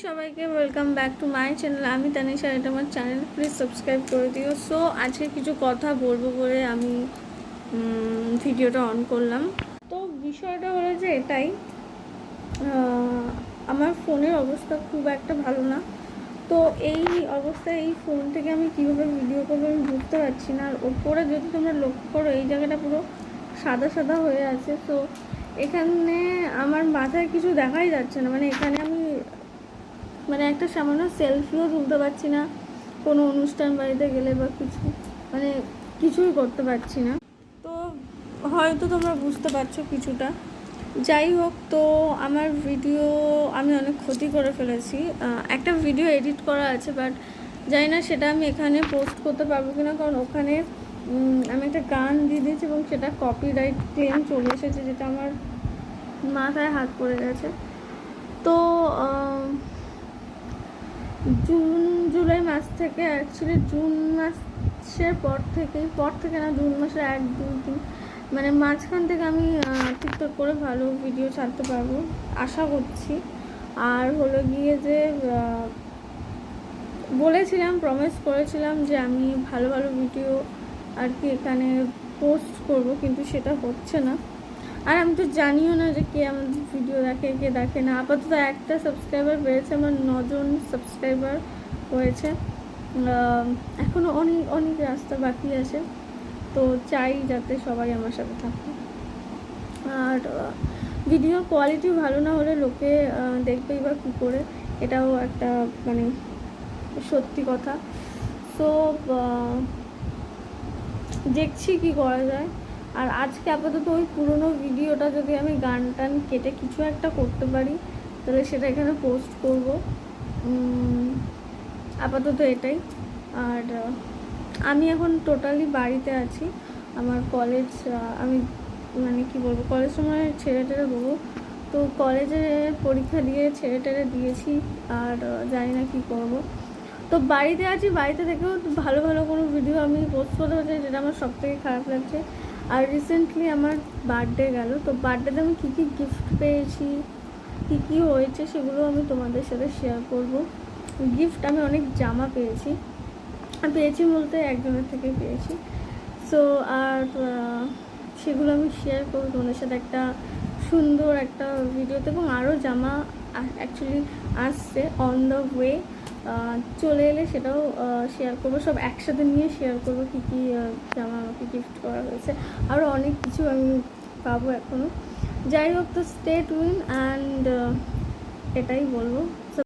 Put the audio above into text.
সবাইকে welcome back to my channel. আমি তানিশা, এটা আমার চ্যানেল, প্লিজ সাবস্ক্রাইব করে দিও। সো আজকে কিছু কথা বলবো বলে আমি ভিডিওটা অন করলাম। তো বিষয়টা হলো যে এটাই, আমার ফোনের অবস্থা খুব একটা ভালো না। তো এই অবস্থায় এই ফোন থেকে আমি কীভাবে ভিডিও করবো আমি বুঝতে পারছি না। আর ওপরে যদি তোমরা লক্ষ্য করো, এই জায়গাটা পুরো সাদা সাদা হয়ে আছে। তো এখানে আমার মাথায় কিছু দেখাই যাচ্ছে না, মানে এখানে আমি একটা সামান্য সেলফিও তুলতে পারছি না কোনো অনুষ্ঠান বাড়িতে গেলে বা কিছু, কিছুই করতে পারছি না। তো হয়তো তোমরা বুঝতে পারছো কিছুটা। যাই হোক, তো আমার ভিডিও আমি অনেক ক্ষতি করে ফেলেছি। একটা ভিডিও এডিট করা আছে, বাট জানি না সেটা আমি এখানে পোস্ট করতে পারবো কিনা, কারণ ওখানে আমি একটা গান দিয়ে দিয়েছি এবং সেটা কপিরাইট ক্লেম চলে এসেছে, যেটা আমার মাথায় হাত পড়ে গেছে। তো জুন জুলাই মাস থেকে, অ্যাকচুয়ালি জুন মাসের পর থেকে না, জুন মাসের 1-2 দিন মাঝখান থেকে আমি টিকটক করে ভালো ভিডিও ছাড়তে পারবো আশা করছি। আর হলো গিয়ে যে বলেছিলাম, প্রমিস করেছিলাম যে আমি ভালো ভালো ভিডিও আর কি এখানে পোস্ট করব, কিন্তু সেটা হচ্ছে না। আর আমি তো জানিও না যে কে আমার ভিডিও দেখে, কে দেখে না। আপাতত একটা সাবস্ক্রাইবার বেড়েছে, আমার 9 জন সাবস্ক্রাইবার হয়েছে। এখনও অনেক অনেক রাস্তা বাকি আছে। তো চাই যাতে সবাই আমার সাথে থাকে। আর ভিডিওর কোয়ালিটি ভালো না হলে লোকে দেখবেই বা কী করে, এটাও একটা সত্যি কথা। তো দেখছি কি করা যায়। আর আজকে আপাতত ওই পুরনো ভিডিওটা যদি আমি গান টান কেটে কিছু একটা করতে পারি, তাহলে সেটা এখানে পোস্ট করব। আপাতত এটাই। আর আমি এখন টোটালি বাড়িতে আছি। আমার কলেজ, আমি কি বলবো, কলেজ সময় ছেড়ে টেড়ে দেবো। তো কলেজে পরীক্ষা দিয়ে ছেড়ে টেড়ে দিয়েছি, আর জানি না কী করবো। তো বাড়িতে আছি, বাড়িতে থেকেও ভালো ভালো কোনো ভিডিও আমি পোস্ট করতে পারছি, যেটা আমার সব থেকে খারাপ লাগছে। আর রিসেন্টলি আমার বার্থডে গেল, তো বার্থডেতে আমি কী কী গিফট পেয়েছি, কী কী হয়েছে, সেগুলো আমি তোমাদের সাথে শেয়ার করব। গিফট আমি অনেক জামা পেয়েছি বলতে একজনের থেকে পেয়েছি। সো আর সেগুলো আমি শেয়ার করবো তোমাদের সাথে একটা সুন্দর একটা ভিডিওতে। এবং আরও জামা অ্যাকচুয়ালি আসছে, অন দ্য ওয়ে, চলে এলে সেটাও শেয়ার করবো। সব একসাথে নিয়ে শেয়ার করবো কী কী জামা আমাকে গিফট করা হয়েছে। আরও অনেক কিছু আমি পাবো এখনও। যাই হোক, তো স্টে টুইন, অ্যান্ড এটাই বলবো।